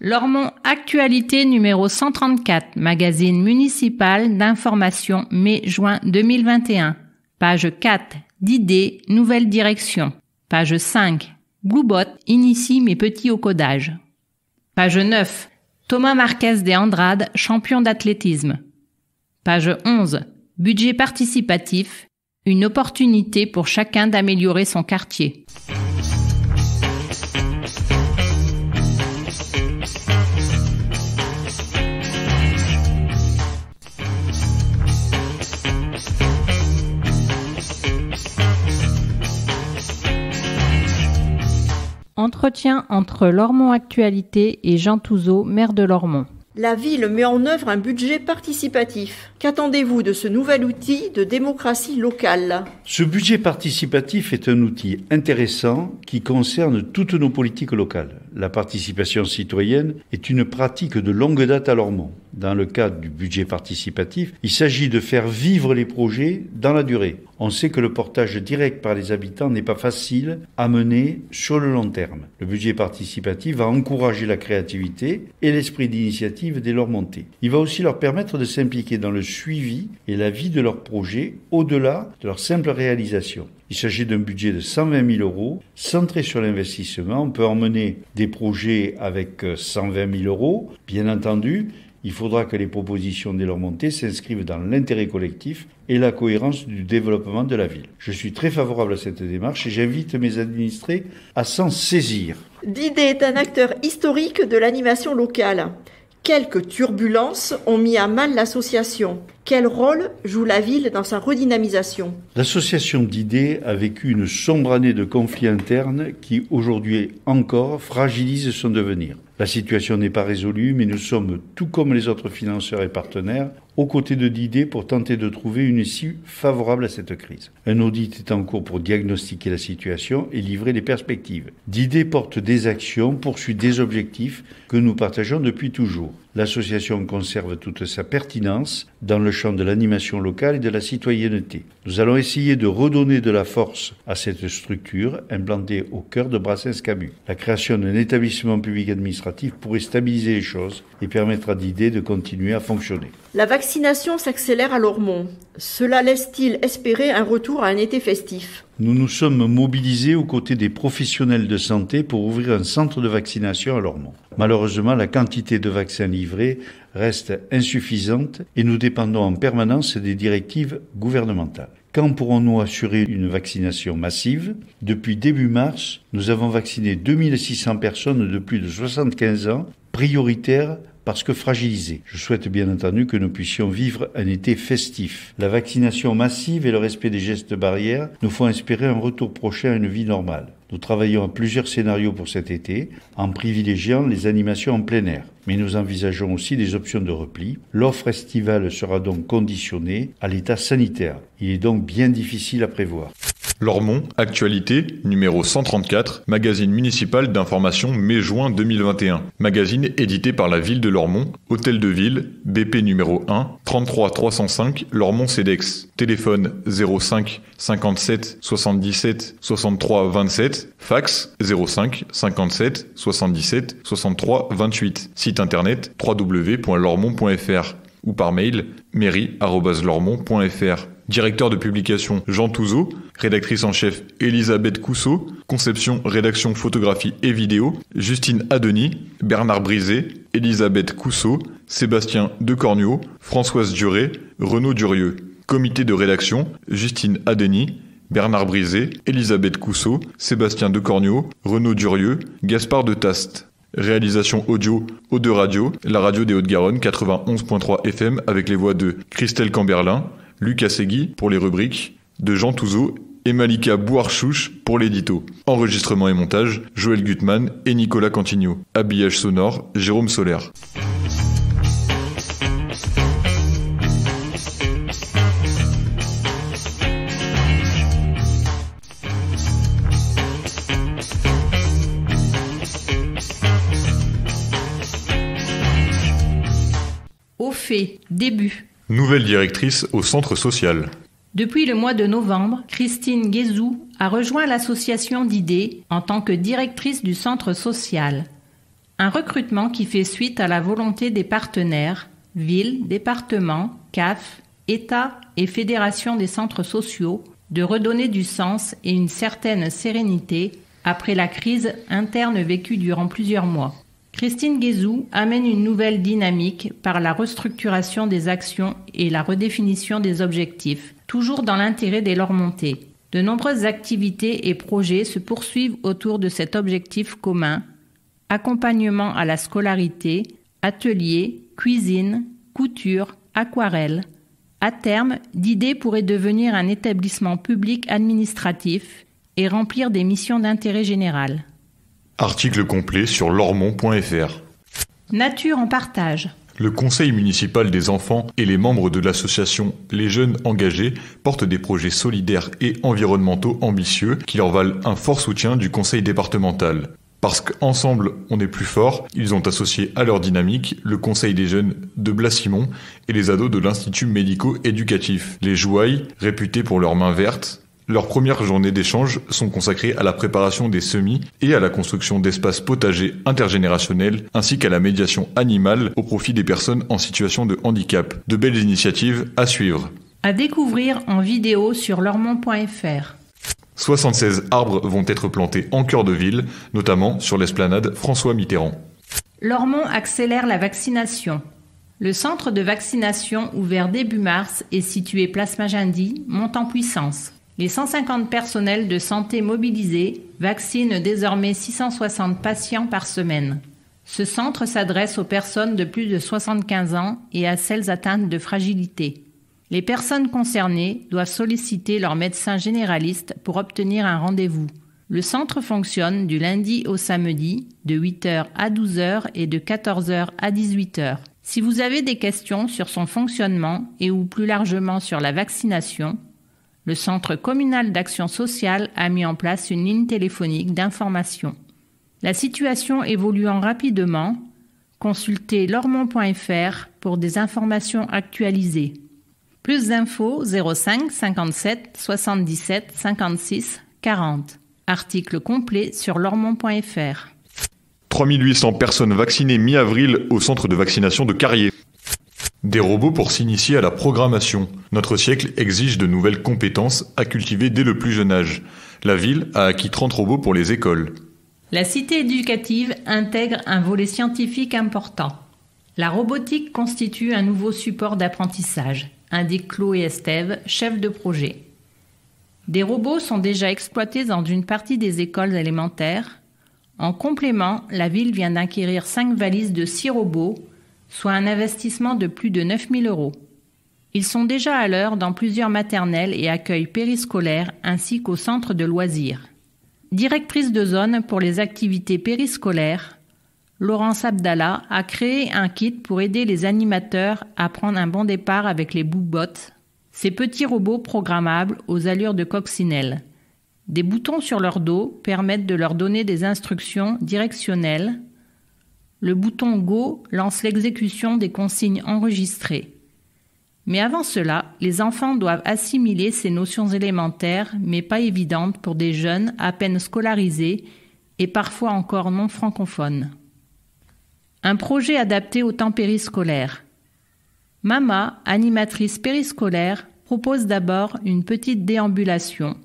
Lormont Actualité numéro 134, magazine municipal d'information mai-juin 2021. Page 4, d'idées, nouvelle direction. Page 5, Bluebot initie mes petits au codage. Page 9, Thomas Marquez de Andrade, champion d'athlétisme. Page 11, budget participatif, une opportunité pour chacun d'améliorer son quartier. Entretien entre Lormont Actualité et Jean Touzeau, maire de Lormont. La ville met en œuvre un budget participatif. Qu'attendez-vous de ce nouvel outil de démocratie locale ? Ce budget participatif est un outil intéressant qui concerne toutes nos politiques locales. La participation citoyenne est une pratique de longue date à Lormont. Dans le cadre du budget participatif, il s'agit de faire vivre les projets dans la durée. On sait que le portage direct par les habitants n'est pas facile à mener sur le long terme. Le budget participatif va encourager la créativité et l'esprit d'initiative des Lormontais. Il va aussi leur permettre de s'impliquer dans le suivi et la vie de leurs projets au-delà de leur simple réalisation. Il s'agit d'un budget de 120 000 euros, centré sur l'investissement. On peut emmener des projets avec 120 000 euros, bien entendu. Il faudra que les propositions des Lormontais s'inscrivent dans l'intérêt collectif et la cohérence du développement de la ville. Je suis très favorable à cette démarche et j'invite mes administrés à s'en saisir. Didet est un acteur historique de l'animation locale. Quelques turbulences ont mis à mal l'association. Quel rôle joue la ville dans sa redynamisation ? L'association Didet a vécu une sombre année de conflits internes qui, aujourd'hui encore, fragilise son devenir. La situation n'est pas résolue, mais nous sommes, tout comme les autres financeurs et partenaires, aux côtés de Didet pour tenter de trouver une issue favorable à cette crise. Un audit est en cours pour diagnostiquer la situation et livrer des perspectives. Didet porte des actions, poursuit des objectifs que nous partageons depuis toujours. L'association conserve toute sa pertinence dans le champ de l'animation locale et de la citoyenneté. Nous allons essayer de redonner de la force à cette structure implantée au cœur de Brassens-Camus. La création d'un établissement public administratif pourrait stabiliser les choses et permettre à Didet de continuer à fonctionner. La vaccination s'accélère à Lormont. Cela laisse-t-il espérer un retour à un été festif ? Nous nous sommes mobilisés aux côtés des professionnels de santé pour ouvrir un centre de vaccination à Lormont. Malheureusement, la quantité de vaccins livrés reste insuffisante et nous dépendons en permanence des directives gouvernementales. Quand pourrons-nous assurer une vaccination massive ? Depuis début mars, nous avons vacciné 2600 personnes de plus de 75 ans, prioritaires parce que fragilisés. Je souhaite bien entendu que nous puissions vivre un été festif. La vaccination massive et le respect des gestes barrières nous font espérer un retour prochain à une vie normale. Nous travaillons à plusieurs scénarios pour cet été, en privilégiant les animations en plein air. Mais nous envisageons aussi des options de repli. L'offre estivale sera donc conditionnée à l'état sanitaire. Il est donc bien difficile à prévoir. Lormont Actualité, numéro 134, magazine municipal d'information mai-juin 2021. Magazine édité par la ville de Lormont, hôtel de ville, BP numéro 1, 33 305, Lormont CEDEX. Téléphone 05 57 77 63 27, fax 05 57 77 63 28. Site internet www.lormont.fr ou par mail mairie@lormont.fr. Directeur de publication Jean Touzeau, rédactrice en chef Elisabeth Cousseau, conception, rédaction, photographie et vidéo Justine Adeny, Bernard Brisé, Elisabeth Cousseau, Sébastien Decornuau, Françoise Duré, Renaud Durieux. Comité de rédaction Justine Adeny, Bernard Brisé, Elisabeth Cousseau, Sébastien Decornuau, Renaud Durieux, Gaspard de Taste. Réalisation audio Eau-de Radio, la radio des Hauts-de-Garonne 91.3 FM avec les voix de Christelle Camberlin, Lucas Segui pour les rubriques, de Jean Touzeau et Malika Bouarchouche pour l'édito. Enregistrement et montage, Joël Gutmann et Nicolas Cantigno. Habillage sonore, Jérôme Solaire. Au fait, début. Nouvelle directrice au centre social. Depuis le mois de novembre, Christine Guézou a rejoint l'association Didet en tant que directrice du centre social. Un recrutement qui fait suite à la volonté des partenaires, villes, départements, CAF, État et fédération des centres sociaux, de redonner du sens et une certaine sérénité après la crise interne vécue durant plusieurs mois. Christine Guézou amène une nouvelle dynamique par la restructuration des actions et la redéfinition des objectifs, toujours dans l'intérêt des Lormontais. De nombreuses activités et projets se poursuivent autour de cet objectif commun: accompagnement à la scolarité, ateliers, cuisine, couture, aquarelle. À terme, Didet pourrait devenir un établissement public administratif et remplir des missions d'intérêt général. Article complet sur lormont.fr. Nature en partage. Le conseil municipal des enfants et les membres de l'association Les Jeunes Engagés portent des projets solidaires et environnementaux ambitieux qui leur valent un fort soutien du conseil départemental. Parce qu'ensemble, on est plus fort, ils ont associé à leur dynamique le conseil des jeunes de Blasimont et les ados de l'Institut médico-éducatif, les Jouailles, réputés pour leurs mains vertes. Leurs premières journées d'échange sont consacrées à la préparation des semis et à la construction d'espaces potagers intergénérationnels ainsi qu'à la médiation animale au profit des personnes en situation de handicap. De belles initiatives à suivre. À découvrir en vidéo sur lormont.fr. 76 arbres vont être plantés en cœur de ville, notamment sur l'esplanade François Mitterrand. Lormont accélère la vaccination. Le centre de vaccination ouvert début mars et situé place Magendie monte en puissance. Les 150 personnels de santé mobilisés vaccinent désormais 660 patients par semaine. Ce centre s'adresse aux personnes de plus de 75 ans et à celles atteintes de fragilité. Les personnes concernées doivent solliciter leur médecin généraliste pour obtenir un rendez-vous. Le centre fonctionne du lundi au samedi de 8h à 12h et de 14h à 18h. Si vous avez des questions sur son fonctionnement et ou plus largement sur la vaccination, le Centre communal d'action sociale a mis en place une ligne téléphonique d'information. La situation évoluant rapidement, consultez lormont.fr pour des informations actualisées. Plus d'infos 05 57 77 56 40. Article complet sur lormont.fr. 3800 personnes vaccinées mi-avril au centre de vaccination de Carrier. Des robots pour s'initier à la programmation. Notre siècle exige de nouvelles compétences à cultiver dès le plus jeune âge. La ville a acquis 30 robots pour les écoles. La cité éducative intègre un volet scientifique important. La robotique constitue un nouveau support d'apprentissage, indique Chloé Estève, chef de projet. Des robots sont déjà exploités dans une partie des écoles élémentaires. En complément, la ville vient d'acquérir 5 valises de 6 robots, soit un investissement de plus de 9 000 €. Ils sont déjà à l'heure dans plusieurs maternelles et accueils périscolaires ainsi qu'au centre de loisirs. Directrice de zone pour les activités périscolaires, Laurence Abdallah a créé un kit pour aider les animateurs à prendre un bon départ avec les boobots, ces petits robots programmables aux allures de coccinelle. Des boutons sur leur dos permettent de leur donner des instructions directionnelles. Le bouton Go lance l'exécution des consignes enregistrées. Mais avant cela, les enfants doivent assimiler ces notions élémentaires, mais pas évidentes pour des jeunes à peine scolarisés et parfois encore non francophones. Un projet adapté au temps périscolaire. Mama, animatrice périscolaire, propose d'abord une petite déambulation.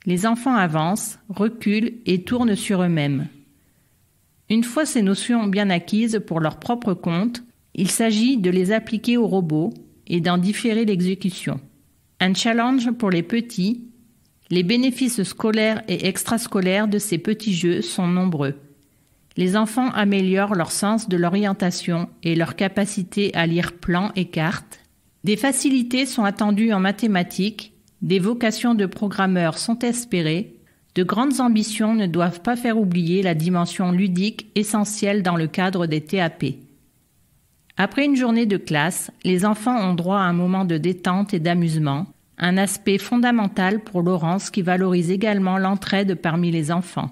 Les enfants avancent, reculent et tournent sur eux-mêmes. Une fois ces notions bien acquises pour leur propre compte, il s'agit de les appliquer aux robots et d'en différer l'exécution. Un challenge pour les petits, les bénéfices scolaires et extrascolaires de ces petits jeux sont nombreux. Les enfants améliorent leur sens de l'orientation et leur capacité à lire plans et cartes. Des facilités sont attendues en mathématiques, des vocations de programmeurs sont espérées. De grandes ambitions ne doivent pas faire oublier la dimension ludique essentielle dans le cadre des TAP. Après une journée de classe, les enfants ont droit à un moment de détente et d'amusement, un aspect fondamental pour Laurence qui valorise également l'entraide parmi les enfants.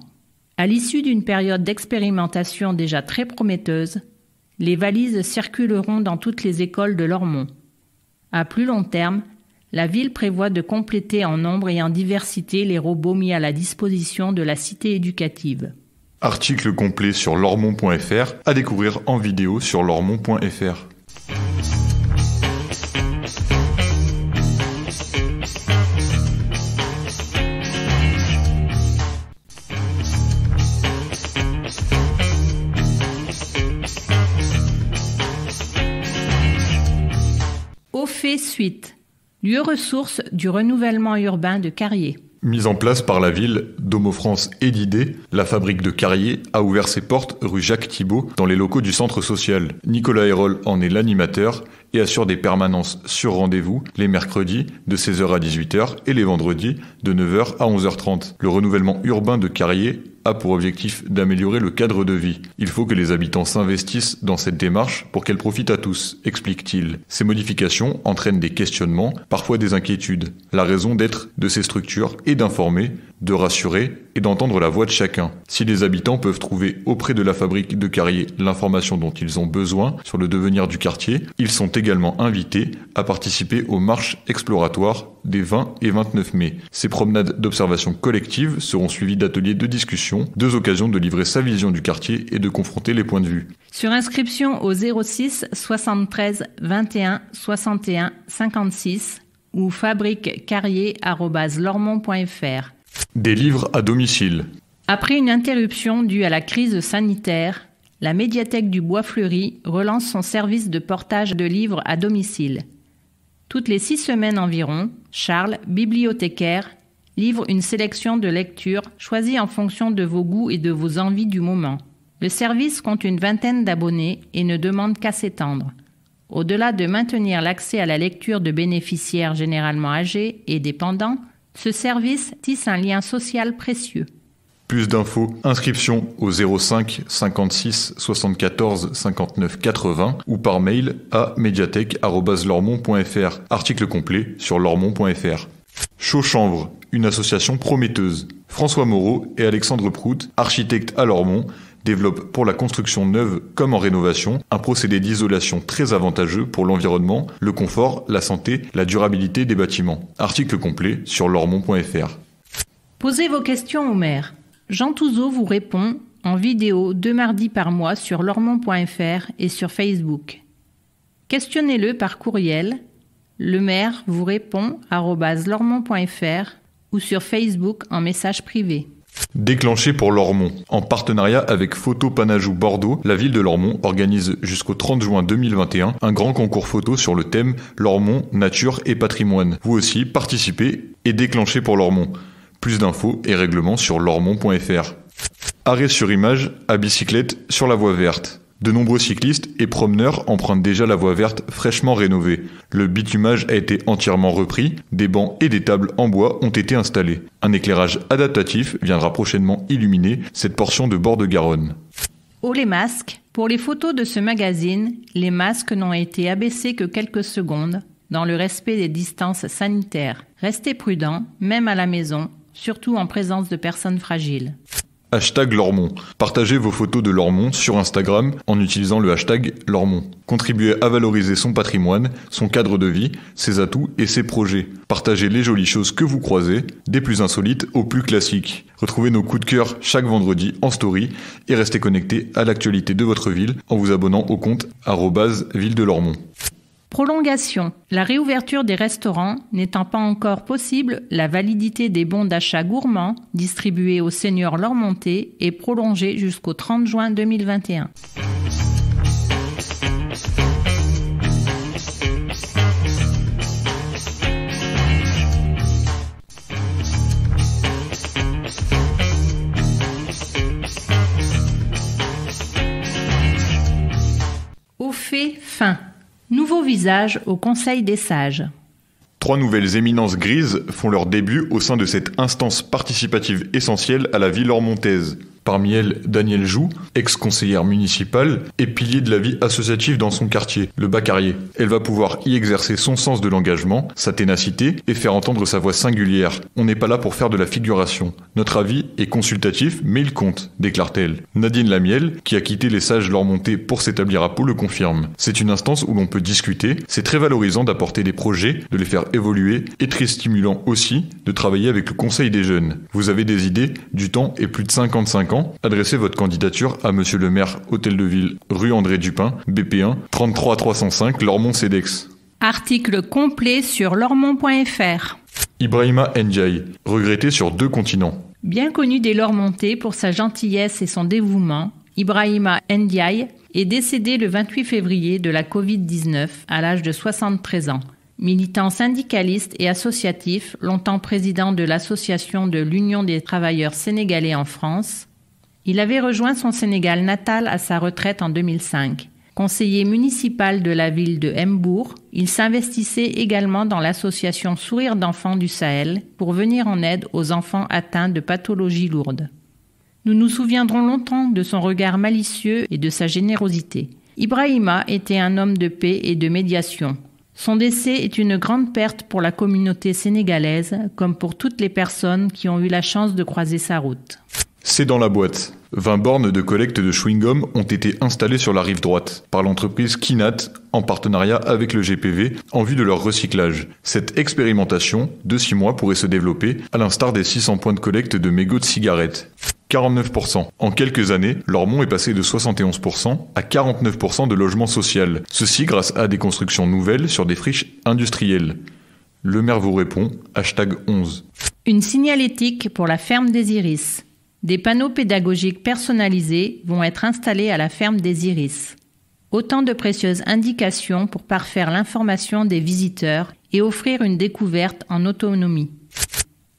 À l'issue d'une période d'expérimentation déjà très prometteuse, les valises circuleront dans toutes les écoles de Lormont. À plus long terme, la ville prévoit de compléter en nombre et en diversité les robots mis à la disposition de la cité éducative. Article complet sur lormont.fr, à découvrir en vidéo sur lormont.fr. Au fait suite, lieu ressource du renouvellement urbain de Carrier. Mise en place par la ville, Domo-France et d'idées, la fabrique de Carrier a ouvert ses portes rue Jacques Thibault dans les locaux du centre social. Nicolas Hérol en est l'animateur et assure des permanences sur rendez-vous les mercredis de 16h à 18h et les vendredis de 9h à 11h30. Le renouvellement urbain de Carrier a pour objectif d'améliorer le cadre de vie. Il faut que les habitants s'investissent dans cette démarche pour qu'elle profite à tous, explique-t-il. Ces modifications entraînent des questionnements, parfois des inquiétudes. La raison d'être de ces structures est d'informer, de rassurer et d'entendre la voix de chacun. Si les habitants peuvent trouver auprès de la fabrique de Carrier l'information dont ils ont besoin sur le devenir du quartier, ils sont également invités à participer aux marches exploratoires des 20 et 29 mai. Ces promenades d'observation collective seront suivies d'ateliers de discussion, deux occasions de livrer sa vision du quartier et de confronter les points de vue. Sur inscription au 06 73 21 61 56 ou fabriquecarrier@lormont.fr. Des livres à domicile. Après une interruption due à la crise sanitaire, la médiathèque du Bois Fleuri relance son service de portage de livres à domicile. Toutes les 6 semaines environ, Charles, bibliothécaire, livre une sélection de lectures choisies en fonction de vos goûts et de vos envies du moment. Le service compte une vingtaine d'abonnés et ne demande qu'à s'étendre. Au-delà de maintenir l'accès à la lecture de bénéficiaires généralement âgés et dépendants, ce service tisse un lien social précieux. Plus d'infos, inscription au 05 56 74 59 80 ou par mail à médiathèque@lormont.fr. Article complet sur lormont.fr. Chaux-Chanvre, une association prometteuse. François Moreau et Alexandre Prout, architectes à Lormont, développent pour la construction neuve comme en rénovation un procédé d'isolation très avantageux pour l'environnement, le confort, la santé, la durabilité des bâtiments. Article complet sur lormont.fr. Posez vos questions au maire. Jean Touzeau vous répond en vidéo 2 mardis par mois sur lormont.fr et sur Facebook. Questionnez-le par courriel. Le maire vous répond @lormont.fr ou sur Facebook en message privé. Déclenché pour Lormont. En partenariat avec Photo Panajou Bordeaux, la ville de Lormont organise jusqu'au 30 juin 2021 un grand concours photo sur le thème Lormont, nature et patrimoine. Vous aussi, participez et déclenchez pour Lormont. Plus d'infos et règlements sur lormont.fr. Arrêt sur image à bicyclette sur la voie verte. De nombreux cyclistes et promeneurs empruntent déjà la voie verte fraîchement rénovée. Le bitumage a été entièrement repris, des bancs et des tables en bois ont été installés. Un éclairage adaptatif viendra prochainement illuminer cette portion de bord de Garonne. Oh les masques! Pour les photos de ce magazine, les masques n'ont été abaissés que quelques secondes, dans le respect des distances sanitaires. Restez prudents, même à la maison, surtout en présence de personnes fragiles. #Lormont. Partagez vos photos de Lormont sur Instagram en utilisant le hashtag Lormont. Contribuez à valoriser son patrimoine, son cadre de vie, ses atouts et ses projets. Partagez les jolies choses que vous croisez, des plus insolites aux plus classiques. Retrouvez nos coups de cœur chaque vendredi en story et restez connectés à l'actualité de votre ville en vous abonnant au compte @ville de Lormont. Prolongation. La réouverture des restaurants n'étant pas encore possible, la validité des bons d'achat gourmands distribués aux seniors lormontais est prolongée jusqu'au 30 juin 2021. Au fait, fin. Nouveau visage au Conseil des sages. 3 nouvelles éminences grises font leur début au sein de cette instance participative essentielle à la vie lormontaise. Parmi elles, Danielle Joux, ex-conseillère municipale et pilier de la vie associative dans son quartier, le Bas-Carrier. Elle va pouvoir y exercer son sens de l'engagement, sa ténacité et faire entendre sa voix singulière. On n'est pas là pour faire de la figuration. Notre avis est consultatif, mais il compte, déclare-t-elle. Nadine Lamiel, qui a quitté les sages lormontais pour s'établir à Pau, le confirme. C'est une instance où l'on peut discuter, c'est très valorisant d'apporter des projets, de les faire évoluer et très stimulant aussi de travailler avec le conseil des jeunes. Vous avez des idées, du temps et plus de 55 ans, temps, adressez votre candidature à Monsieur le maire, Hôtel de Ville, rue André Dupin, BP1, 33 305, Lormont-Cedex. Article complet sur lormont.fr. Ibrahima Ndiaye, regretté sur 2 continents. Bien connu des Lormontais pour sa gentillesse et son dévouement, Ibrahima Ndiaye est décédé le 28 février de la Covid-19 à l'âge de 73 ans. Militant syndicaliste et associatif, longtemps président de l'association de l'Union des travailleurs sénégalais en France, il avait rejoint son Sénégal natal à sa retraite en 2005. Conseiller municipal de la ville de Mbour, il s'investissait également dans l'association Sourire d'enfants du Sahel pour venir en aide aux enfants atteints de pathologies lourdes. Nous nous souviendrons longtemps de son regard malicieux et de sa générosité. Ibrahima était un homme de paix et de médiation. Son décès est une grande perte pour la communauté sénégalaise, comme pour toutes les personnes qui ont eu la chance de croiser sa route. C'est dans la boîte. 20 bornes de collecte de chewing-gum ont été installées sur la rive droite par l'entreprise Kinat en partenariat avec le GPV en vue de leur recyclage. Cette expérimentation de 6 mois pourrait se développer à l'instar des 600 points de collecte de mégots de cigarettes. 49%. En quelques années, Lormont est passé de 71% à 49% de logement social. Ceci grâce à des constructions nouvelles sur des friches industrielles. Le maire vous répond, #11. Une signalétique pour la ferme des Iris. Des panneaux pédagogiques personnalisés vont être installés à la ferme des Iris. Autant de précieuses indications pour parfaire l'information des visiteurs et offrir une découverte en autonomie.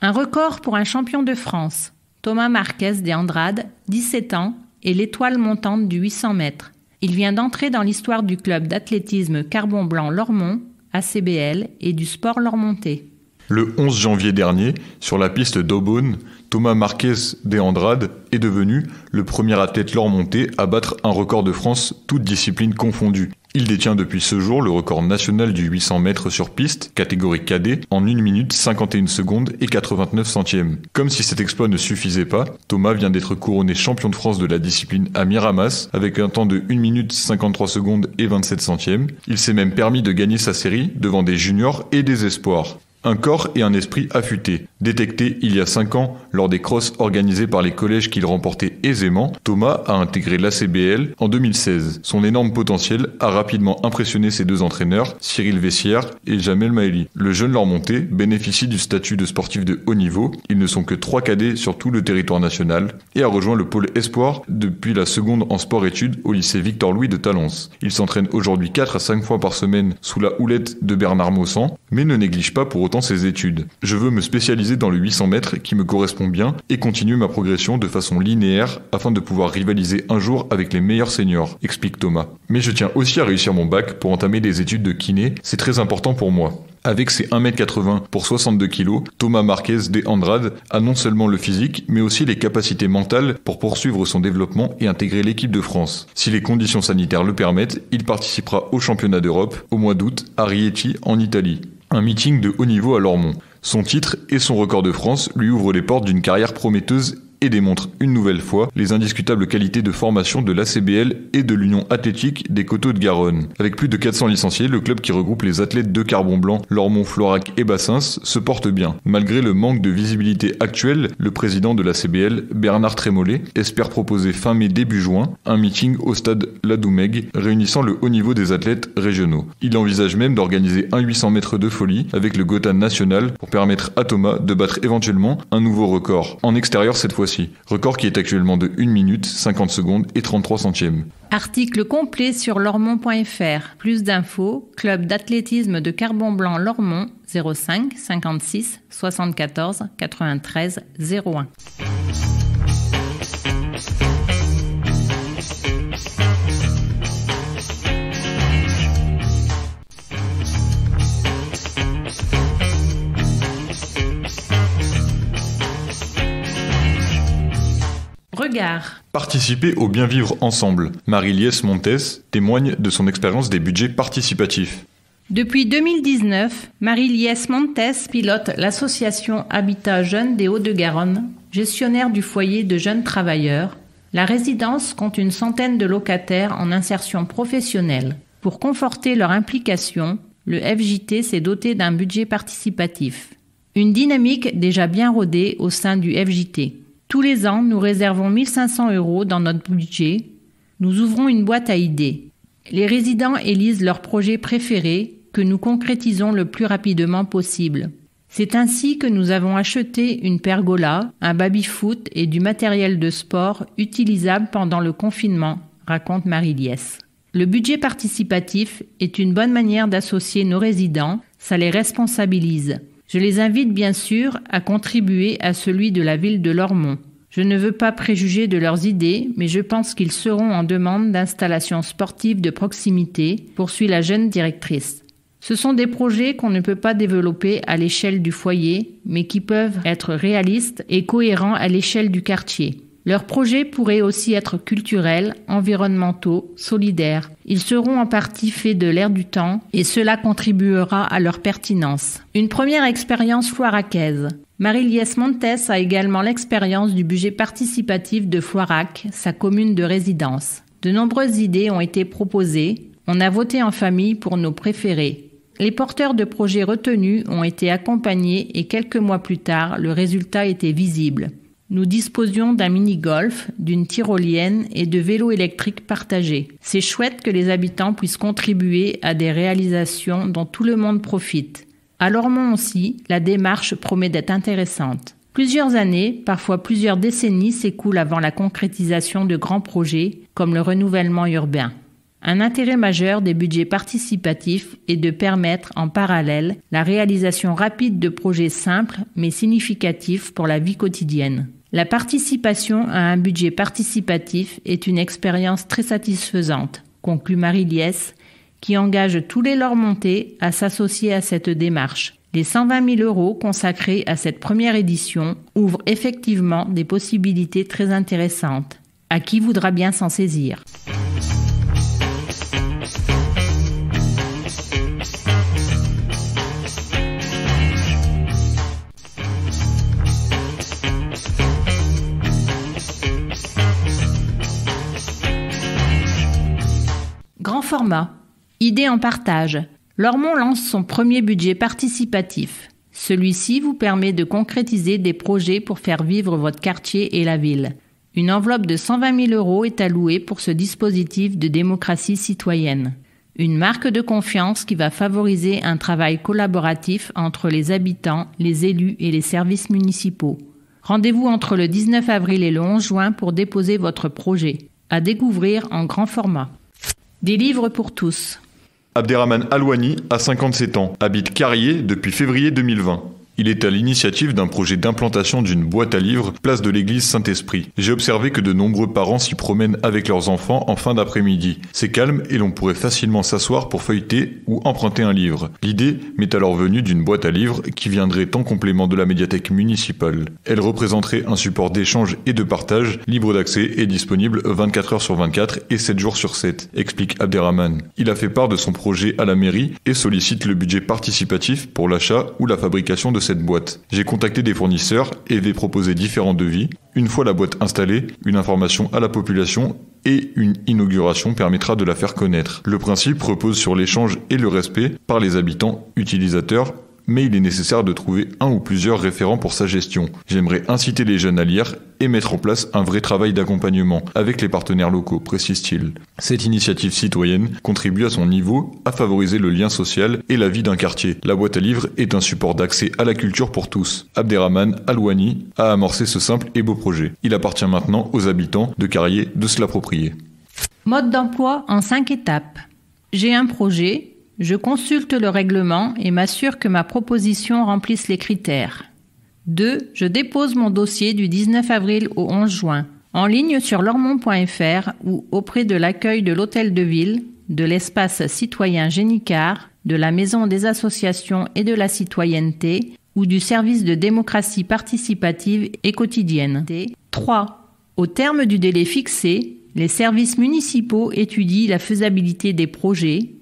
Un record pour un champion de France. Thomas Marquez de Andrade, 17 ans, et l'étoile montante du 800 mètres. Il vient d'entrer dans l'histoire du club d'athlétisme Carbon Blanc Lormont, ACBL, et du sport lormontais. Le 11 janvier dernier, sur la piste d'Aubonne, Thomas Marquez de Andrade est devenu le premier athlète lormontais à battre un record de France, toutes disciplines confondues. Il détient depuis ce jour le record national du 800 mètres sur piste, catégorie cadet, en 1 minute 51 secondes et 89 centièmes. Comme si cet exploit ne suffisait pas, Thomas vient d'être couronné champion de France de la discipline à Miramas avec un temps de 1 minute 53 secondes et 27 centièmes. Il s'est même permis de gagner sa série devant des juniors et des espoirs. Un corps et un esprit affûtés. Détecté il y a 5 ans lors des crosses organisées par les collèges qu'il remportait aisément, Thomas a intégré l'ACBL en 2016. Son énorme potentiel a rapidement impressionné ses 2 entraîneurs, Cyril Vessière et Jamel Maëli. Le jeune Lormontais bénéficie du statut de sportif de haut niveau. Ils ne sont que 3 cadets sur tout le territoire national et a rejoint le pôle espoir depuis la seconde en sport-études au lycée Victor-Louis de Talence. Il s'entraîne aujourd'hui 4 à 5 fois par semaine sous la houlette de Bernard Maussan, mais ne néglige pas pour autant ses études. Je veux me spécialiser dans le 800 mètres qui me correspond bien et continuer ma progression de façon linéaire afin de pouvoir rivaliser un jour avec les meilleurs seniors, explique Thomas. Mais je tiens aussi à réussir mon bac pour entamer des études de kiné, c'est très important pour moi. Avec ses 1m80 pour 62 kg, Thomas Marquez de Andrade a non seulement le physique, mais aussi les capacités mentales pour poursuivre son développement et intégrer l'équipe de France. Si les conditions sanitaires le permettent, il participera au championnat d'Europe au mois d'août à Rieti en Italie. Un meeting de haut niveau à Lormont. Son titre et son record de France lui ouvrent les portes d'une carrière prometteuse et démontre une nouvelle fois les indiscutables qualités de formation de l'ACBL et de l'Union athlétique des Coteaux de Garonne. Avec plus de 400 licenciés, le club qui regroupe les athlètes de Carbon Blanc, Lormont, Florac et Bassins se porte bien. Malgré le manque de visibilité actuel, le président de l'ACBL, Bernard Trémollet, espère proposer fin mai début juin un meeting au stade Ladoumègue réunissant le haut niveau des athlètes régionaux. Il envisage même d'organiser un 800 mètres de folie avec le Gotham national pour permettre à Thomas de battre éventuellement un nouveau record, en extérieur cette fois-ci. Record qui est actuellement de 1 minute, 50 secondes et 33 centièmes. Article complet sur lormont.fr. Plus d'infos, club d'athlétisme de Carbon Blanc Lormont, 05 56 74 93 01. Regard. Participer au bien vivre ensemble. Marie-Liesse Montes témoigne de son expérience des budgets participatifs. Depuis 2019, Marie-Liesse Montes pilote l'association Habitat Jeunes des Hauts-de-Garonne, gestionnaire du foyer de jeunes travailleurs. La résidence compte une centaine de locataires en insertion professionnelle. Pour conforter leur implication, le FJT s'est doté d'un budget participatif. Une dynamique déjà bien rodée au sein du FJT. Tous les ans, nous réservons 1 500 € dans notre budget. Nous ouvrons une boîte à idées. Les résidents élisent leurs projets préférés que nous concrétisons le plus rapidement possible. C'est ainsi que nous avons acheté une pergola, un baby-foot et du matériel de sport utilisable pendant le confinement, raconte Marie-Liesse. Le budget participatif est une bonne manière d'associer nos résidents, ça les responsabilise. Je les invite bien sûr à contribuer à celui de la ville de Lormont. Je ne veux pas préjuger de leurs idées, mais je pense qu'ils seront en demande d'installations sportives de proximité, poursuit la jeune directrice. Ce sont des projets qu'on ne peut pas développer à l'échelle du foyer, mais qui peuvent être réalistes et cohérents à l'échelle du quartier. Leurs projets pourraient aussi être culturels, environnementaux, solidaires. Ils seront en partie faits de l'air du temps et cela contribuera à leur pertinence. Une première expérience floiracaise. Marie-Liesse Montes a également l'expérience du budget participatif de Floirac, sa commune de résidence. De nombreuses idées ont été proposées. On a voté en famille pour nos préférés. Les porteurs de projets retenus ont été accompagnés et quelques mois plus tard, le résultat était visible. Nous disposions d'un mini-golf, d'une tyrolienne et de vélos électriques partagés. C'est chouette que les habitants puissent contribuer à des réalisations dont tout le monde profite. À Lormont aussi, la démarche promet d'être intéressante. Plusieurs années, parfois plusieurs décennies s'écoulent avant la concrétisation de grands projets comme le renouvellement urbain. Un intérêt majeur des budgets participatifs est de permettre en parallèle la réalisation rapide de projets simples mais significatifs pour la vie quotidienne. La participation à un budget participatif est une expérience très satisfaisante, conclut Marie-Liesse, qui engage tous les Lormontais à s'associer à cette démarche. Les 120 000 € consacrés à cette première édition ouvrent effectivement des possibilités très intéressantes. À qui voudra bien s'en saisir ? Grand format. Idée en partage. Lormont lance son premier budget participatif. Celui-ci vous permet de concrétiser des projets pour faire vivre votre quartier et la ville. Une enveloppe de 120 000 € est allouée pour ce dispositif de démocratie citoyenne. Une marque de confiance qui va favoriser un travail collaboratif entre les habitants, les élus et les services municipaux. Rendez-vous entre le 19 avril et le 11 juin pour déposer votre projet. À découvrir en grand format. Des livres pour tous. Abderrahmane Alouani a 57 ans, habite Carrier depuis février 2020. Il est à l'initiative d'un projet d'implantation d'une boîte à livres, place de l'église Saint-Esprit. J'ai observé que de nombreux parents s'y promènent avec leurs enfants en fin d'après-midi. C'est calme et l'on pourrait facilement s'asseoir pour feuilleter ou emprunter un livre. L'idée m'est alors venue d'une boîte à livres qui viendrait en complément de la médiathèque municipale. Elle représenterait un support d'échange et de partage, libre d'accès et disponible 24 heures sur 24 et 7 jours sur 7, explique Abderrahmane. Il a fait part de son projet à la mairie et sollicite le budget participatif pour l'achat ou la fabrication de cette boîte. J'ai contacté des fournisseurs et vais proposer différents devis. Une fois la boîte installée, une information à la population et une inauguration permettra de la faire connaître. Le principe repose sur l'échange et le respect par les habitants utilisateurs, mais il est nécessaire de trouver un ou plusieurs référents pour sa gestion. J'aimerais inciter les jeunes à lire et mettre en place un vrai travail d'accompagnement avec les partenaires locaux, précise-t-il. Cette initiative citoyenne contribue à son niveau à favoriser le lien social et la vie d'un quartier. La boîte à livres est un support d'accès à la culture pour tous. Abderrahmane Alouani a amorcé ce simple et beau projet. Il appartient maintenant aux habitants de Carrier de se l'approprier. Mode d'emploi en 5 étapes. J'ai un projet. Je consulte le règlement et m'assure que ma proposition remplisse les critères. 2. Je dépose mon dossier du 19 avril au 11 juin, en ligne sur lormont.fr ou auprès de l'accueil de l'hôtel de ville, de l'espace citoyen Génicard, de la maison des associations et de la citoyenneté ou du service de démocratie participative et quotidienne. 3. Au terme du délai fixé, les services municipaux étudient la faisabilité des projets.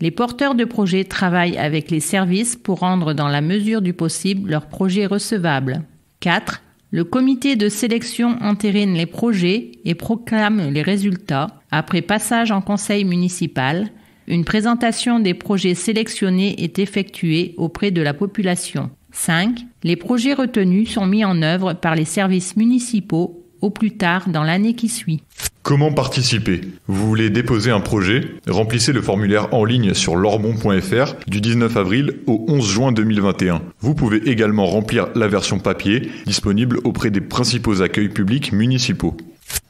Les porteurs de projets travaillent avec les services pour rendre dans la mesure du possible leurs projets recevables. 4. Le comité de sélection entérine les projets et proclame les résultats. Après passage en conseil municipal, une présentation des projets sélectionnés est effectuée auprès de la population. 5. Les projets retenus sont mis en œuvre par les services municipaux au plus tard dans l'année qui suit. Comment participer ? Vous voulez déposer un projet ? Remplissez le formulaire en ligne sur lormont.fr du 19 avril au 11 juin 2021. Vous pouvez également remplir la version papier disponible auprès des principaux accueils publics municipaux.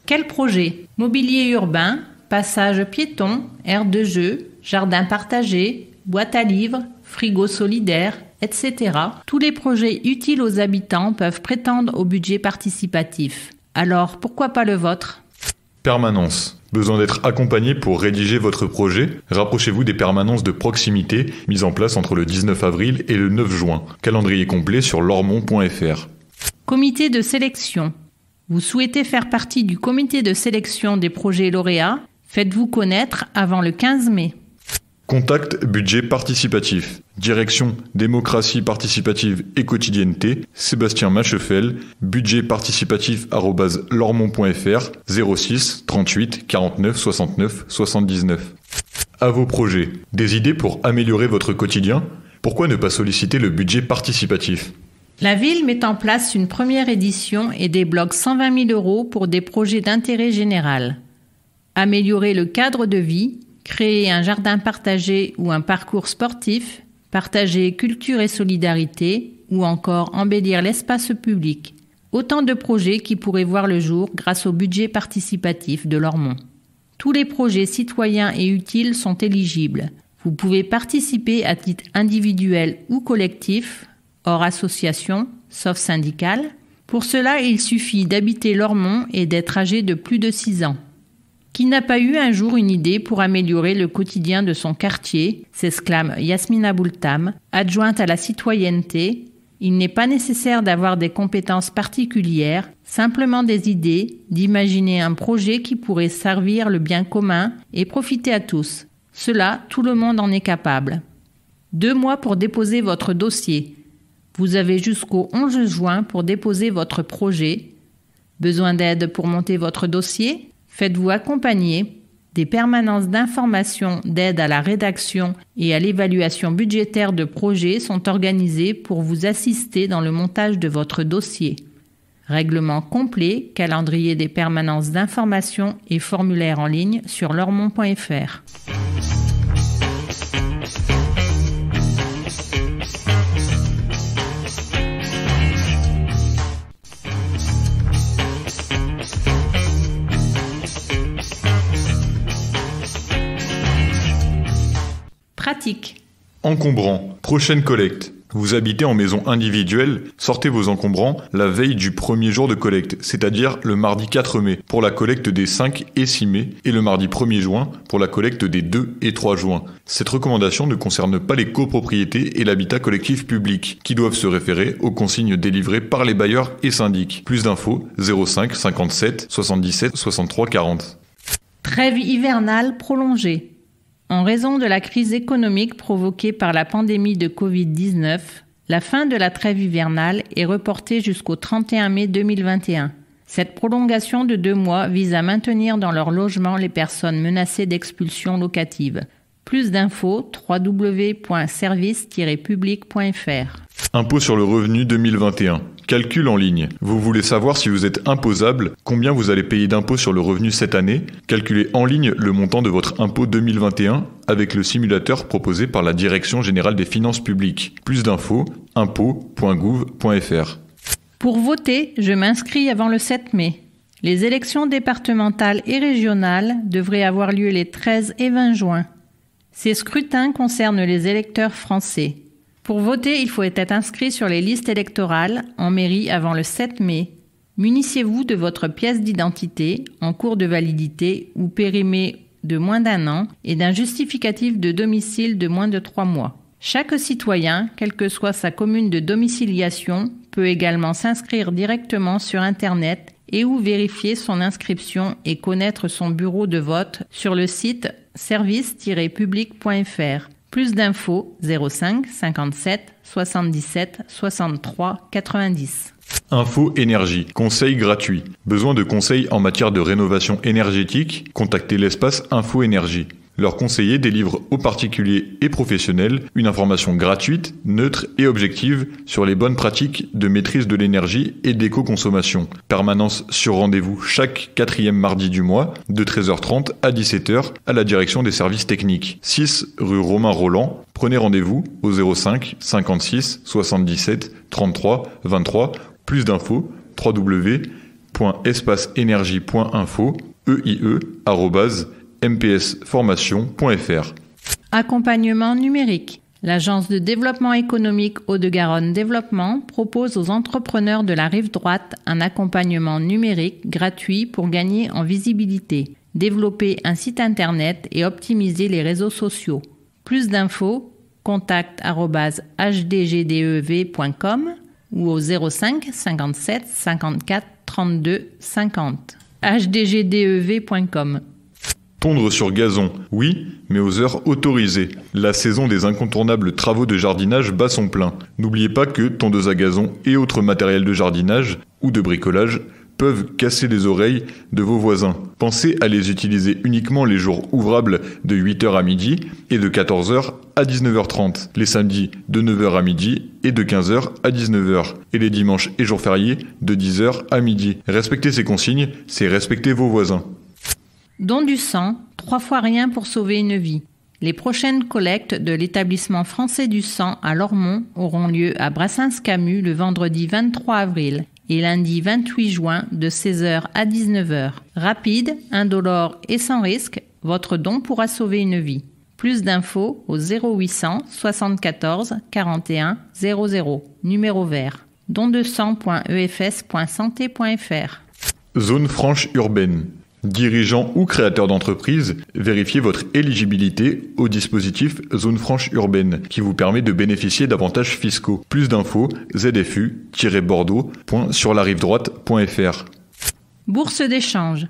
Quel projet ? Mobilier urbain, passage piéton, aire de jeu, jardin partagé, boîte à livres, frigo solidaire, etc. Tous les projets utiles aux habitants peuvent prétendre au budget participatif. Alors, pourquoi pas le vôtre ? Permanence. Besoin d'être accompagné pour rédiger votre projet ? Rapprochez-vous des permanences de proximité mises en place entre le 19 avril et le 9 juin. Calendrier complet sur lormont.fr. Comité de sélection. Vous souhaitez faire partie du comité de sélection des projets lauréats ? Faites-vous connaître avant le 15 mai. Contact budget participatif. Direction démocratie participative et quotidienneté. Sébastien Machefel. budgetparticipatif@lormont.fr 06 38 49 69 79. À vos projets. Des idées pour améliorer votre quotidien ? Pourquoi ne pas solliciter le budget participatif ? La ville met en place une première édition et débloque 120 000 € pour des projets d'intérêt général. Améliorer le cadre de vie, créer un jardin partagé ou un parcours sportif, partager culture et solidarité ou encore embellir l'espace public. Autant de projets qui pourraient voir le jour grâce au budget participatif de Lormont. Tous les projets citoyens et utiles sont éligibles. Vous pouvez participer à titre individuel ou collectif, hors association, sauf syndicale. Pour cela, il suffit d'habiter Lormont et d'être âgé de plus de 6 ans. Qui n'a pas eu un jour une idée pour améliorer le quotidien de son quartier, s'exclame Yasmina Boultam, adjointe à la citoyenneté. Il n'est pas nécessaire d'avoir des compétences particulières, simplement des idées, d'imaginer un projet qui pourrait servir le bien commun et profiter à tous. Cela, tout le monde en est capable. 2 mois pour déposer votre dossier. Vous avez jusqu'au 11 juin pour déposer votre projet. Besoin d'aide pour monter votre dossier ? Faites-vous accompagner. Des permanences d'information, d'aide à la rédaction et à l'évaluation budgétaire de projets sont organisées pour vous assister dans le montage de votre dossier. Règlement complet, calendrier des permanences d'information et formulaire en ligne sur lormont.fr. Pratique. Encombrant. Prochaine collecte. Vous habitez en maison individuelle, sortez vos encombrants la veille du premier jour de collecte, c'est-à-dire le mardi 4 mai pour la collecte des 5 et 6 mai et le mardi 1er juin pour la collecte des 2 et 3 juin. Cette recommandation ne concerne pas les copropriétés et l'habitat collectif public qui doivent se référer aux consignes délivrées par les bailleurs et syndics. Plus d'infos 05 57 77 63 40. Trêve hivernale prolongée. En raison de la crise économique provoquée par la pandémie de Covid-19, la fin de la trêve hivernale est reportée jusqu'au 31 mai 2021. Cette prolongation de 2 mois vise à maintenir dans leur logement les personnes menacées d'expulsion locative. Plus d'infos, www.service-public.fr. Impôt sur le revenu 2021. Calcul en ligne. Vous voulez savoir si vous êtes imposable, combien vous allez payer d'impôt sur le revenu cette année ? Calculez en ligne le montant de votre impôt 2021 avec le simulateur proposé par la Direction générale des finances publiques. Plus d'infos, impôt.gouv.fr. Pour voter, je m'inscris avant le 7 mai. Les élections départementales et régionales devraient avoir lieu les 13 et 20 juin. Ces scrutins concernent les électeurs français. Pour voter, il faut être inscrit sur les listes électorales en mairie avant le 7 mai. Munissez-vous de votre pièce d'identité en cours de validité ou périmée de moins d'1 an et d'un justificatif de domicile de moins de 3 mois. Chaque citoyen, quelle que soit sa commune de domiciliation, peut également s'inscrire directement sur Internet et ou vérifier son inscription et connaître son bureau de vote sur le site service-public.fr. Plus d'infos 05 57 77 63 90. Info énergie. Conseil gratuit. Besoin de conseils en matière de rénovation énergétique ? Contactez l'espace Info Énergie. Leurs conseillers délivrent aux particuliers et professionnels une information gratuite, neutre et objective sur les bonnes pratiques de maîtrise de l'énergie et d'éco-consommation. Permanence sur rendez-vous chaque 4e mardi du mois, de 13h30 à 17h à la direction des services techniques. 6 rue Romain Roland. Prenez rendez-vous au 05 56 77 33 23. Plus d'infos www.espaceenergie.info eie@mpsformation.fr. Accompagnement numérique. L'Agence de développement économique Hauts-de-Garonne Développement propose aux entrepreneurs de la rive droite un accompagnement numérique gratuit pour gagner en visibilité, développer un site internet et optimiser les réseaux sociaux. Plus d'infos, contact@hdgdev.com ou au 05 57 54 32 50. hdgdev.com. Tondre sur gazon, oui, mais aux heures autorisées. La saison des incontournables travaux de jardinage bat son plein. N'oubliez pas que tondeuses à gazon et autres matériels de jardinage ou de bricolage peuvent casser les oreilles de vos voisins. Pensez à les utiliser uniquement les jours ouvrables de 8h à midi et de 14h à 19h30, les samedis de 9h à midi et de 15h à 19h, et les dimanches et jours fériés de 10h à midi. Respectez ces consignes, c'est respecter vos voisins. Don du sang, 3 fois rien pour sauver une vie. Les prochaines collectes de l'établissement français du sang à Lormont auront lieu à Brassens-Camus le vendredi 23 avril et lundi 28 juin de 16h à 19h. Rapide, indolore et sans risque, votre don pourra sauver une vie. Plus d'infos au 0800 74 41 00, numéro vert. dondesang.efs.santé.fr. Zone franche urbaine. Dirigeants ou créateurs d'entreprise, vérifiez votre éligibilité au dispositif Zone franche urbaine qui vous permet de bénéficier d'avantages fiscaux. Plus d'infos, zfu-bordeaux.surlarivedroite.fr. Bourse d'échange.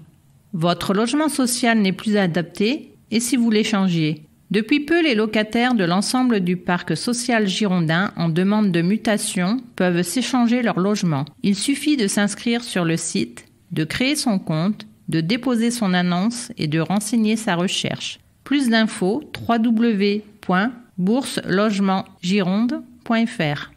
Votre logement social n'est plus adapté et si vous l'échangiez. Depuis peu, les locataires de l'ensemble du parc social girondin en demande de mutation peuvent s'échanger leur logement. Il suffit de s'inscrire sur le site, de créer son compte, de déposer son annonce et de renseigner sa recherche. Plus d'infos, www.bourselogementgironde.fr.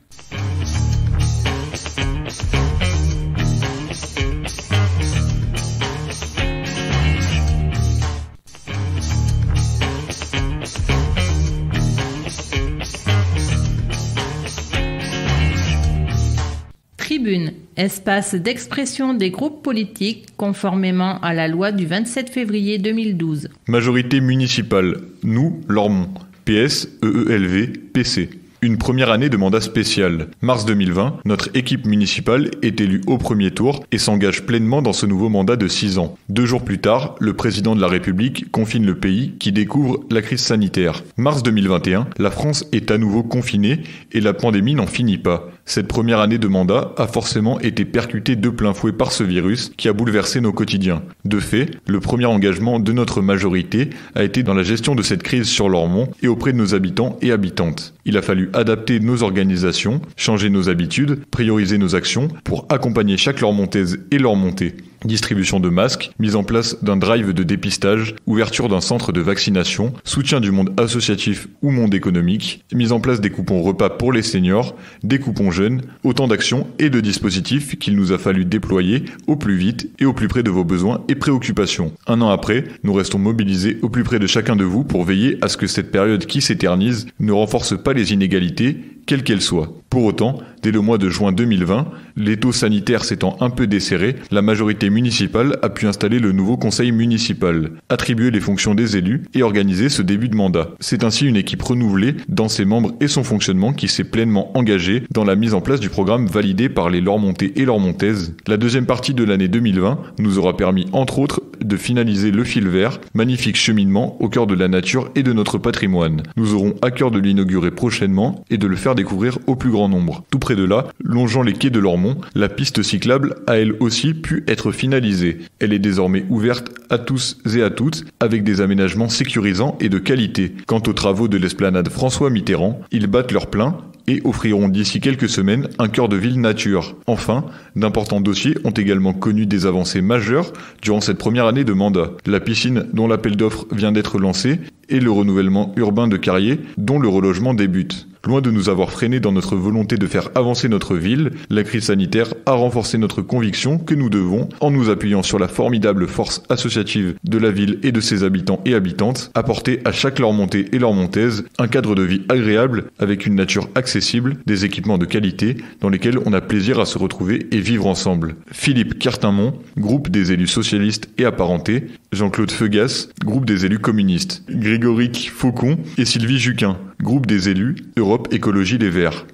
Tribune, espace d'expression des groupes politiques conformément à la loi du 27 février 2012. Majorité municipale, nous, Lormont, PS, EELV, PC. Une première année de mandat spécial. Mars 2020, notre équipe municipale est élue au premier tour et s'engage pleinement dans ce nouveau mandat de 6 ans. 2 jours plus tard, le président de la République confine le pays qui découvre la crise sanitaire. Mars 2021, la France est à nouveau confinée et la pandémie n'en finit pas. Cette première année de mandat a forcément été percutée de plein fouet par ce virus qui a bouleversé nos quotidiens. De fait, le premier engagement de notre majorité a été dans la gestion de cette crise sur Lormont et auprès de nos habitants et habitantes. Il a fallu adapter nos organisations, changer nos habitudes, prioriser nos actions pour accompagner chaque Lormontaise et Lormontais. Distribution de masques, mise en place d'un drive de dépistage, ouverture d'un centre de vaccination, soutien du monde associatif ou monde économique, mise en place des coupons repas pour les seniors, des coupons jeunes, autant d'actions et de dispositifs qu'il nous a fallu déployer au plus vite et au plus près de vos besoins et préoccupations. 1 an après, nous restons mobilisés au plus près de chacun de vous pour veiller à ce que cette période qui s'éternise ne renforce pas les inégalités, quelles qu'elles soient. Pour autant, dès le mois de juin 2020, l'étau sanitaire s'étant un peu desserré, la majorité municipale a pu installer le nouveau conseil municipal, attribuer les fonctions des élus et organiser ce début de mandat. C'est ainsi une équipe renouvelée dans ses membres et son fonctionnement qui s'est pleinement engagée dans la mise en place du programme validé par les Lormontais et Lormontaises. La deuxième partie de l'année 2020 nous aura permis, entre autres, de finaliser le fil vert, magnifique cheminement au cœur de la nature et de notre patrimoine. Nous aurons à cœur de l'inaugurer prochainement et de le faire découvrir au plus grand nombre. Tout près près de là, longeant les quais de Lormont, la piste cyclable a elle aussi pu être finalisée. Elle est désormais ouverte à tous et à toutes, avec des aménagements sécurisants et de qualité. Quant aux travaux de l'esplanade François Mitterrand, ils battent leur plein et offriront d'ici quelques semaines un cœur de ville nature. Enfin, d'importants dossiers ont également connu des avancées majeures durant cette première année de mandat. La piscine dont l'appel d'offres vient d'être lancé et le renouvellement urbain de Carrier dont le relogement débute. Loin de nous avoir freinés dans notre volonté de faire avancer notre ville, la crise sanitaire a renforcé notre conviction que nous devons, en nous appuyant sur la formidable force associative de la ville et de ses habitants et habitantes, apporter à chaque Lormontais et Lormontaise un cadre de vie agréable avec une nature accessible, des équipements de qualité dans lesquels on a plaisir à se retrouver et vivre ensemble. Philippe Cartinmont, groupe des élus socialistes et apparentés, Jean-Claude Feugas, groupe des élus communistes, Grégoric Faucon et Sylvie Juquin, groupe des élus Europe Écologie Les Verts.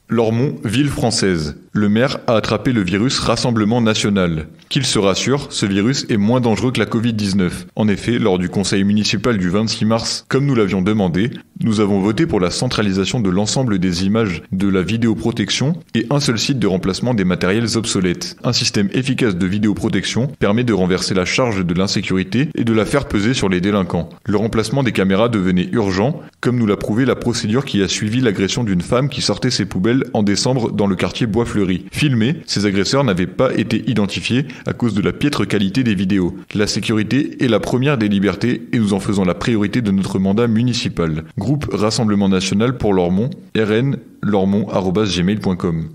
Lormont, ville française. Le maire a attrapé le virus Rassemblement National. Qu'il se rassure, ce virus est moins dangereux que la Covid-19. En effet, lors du conseil municipal du 26 mars, comme nous l'avions demandé, nous avons voté pour la centralisation de l'ensemble des images de la vidéoprotection et un seul site de remplacement des matériels obsolètes. Un système efficace de vidéoprotection permet de renverser la charge de l'insécurité et de la faire peser sur les délinquants. Le remplacement des caméras devenait urgent, comme nous l'a prouvé la procédure qui a suivi l'agression d'une femme qui sortait ses poubelles en décembre dans le quartier Bois-Fleuri. Filmés, ces agresseurs n'avaient pas été identifiés à cause de la piètre qualité des vidéos. La sécurité est la première des libertés et nous en faisons la priorité de notre mandat municipal. Groupe Rassemblement National pour Lormont, rnlormont@gmail.com.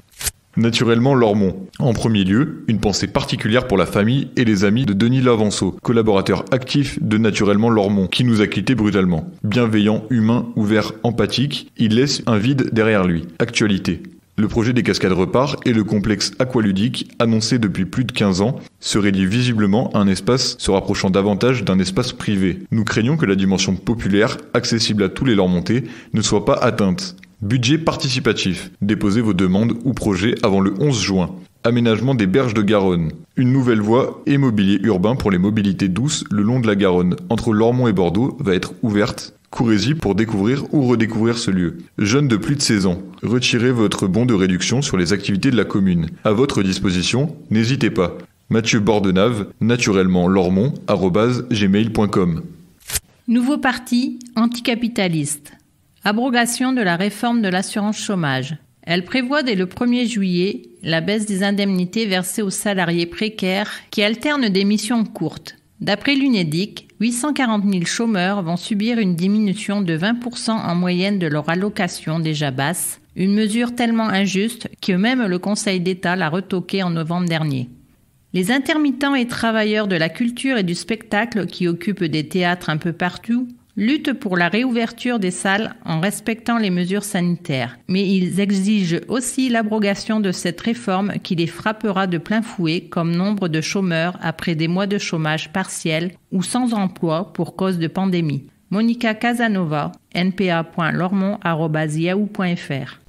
Naturellement Lormont. En premier lieu, une pensée particulière pour la famille et les amis de Denis Lavanceau, collaborateur actif de Naturellement Lormont, qui nous a quittés brutalement. Bienveillant, humain, ouvert, empathique, il laisse un vide derrière lui. Actualité. Le projet des cascades repart et le complexe aqualudique, annoncé depuis plus de 15 ans, se réduit visiblement à un espace se rapprochant davantage d'un espace privé. Nous craignons que la dimension populaire, accessible à tous les Lormontais, ne soit pas atteinte. Budget participatif. Déposez vos demandes ou projets avant le 11 juin. Aménagement des berges de Garonne. Une nouvelle voie et mobilier urbain pour les mobilités douces le long de la Garonne, entre Lormont et Bordeaux, va être ouverte. Courez-y pour découvrir ou redécouvrir ce lieu. Jeunes de plus de 16 ans, retirez votre bon de réduction sur les activités de la commune. À votre disposition, n'hésitez pas. Mathieu Bordenave, naturellement Lormont, @gmail.com. Nouveau parti anticapitaliste. Abrogation de la réforme de l'assurance chômage. Elle prévoit dès le 1er juillet la baisse des indemnités versées aux salariés précaires qui alternent des missions courtes. D'après l'UNEDIC, 840 000 chômeurs vont subir une diminution de 20% en moyenne de leur allocation déjà basse, une mesure tellement injuste que même le Conseil d'État l'a retoquée en novembre dernier. Les intermittents et travailleurs de la culture et du spectacle qui occupent des théâtres un peu partout luttent pour la réouverture des salles en respectant les mesures sanitaires. Mais ils exigent aussi l'abrogation de cette réforme qui les frappera de plein fouet comme nombre de chômeurs après des mois de chômage partiel ou sans emploi pour cause de pandémie. Monica Casanova, npa.lormont@yahoo.fr.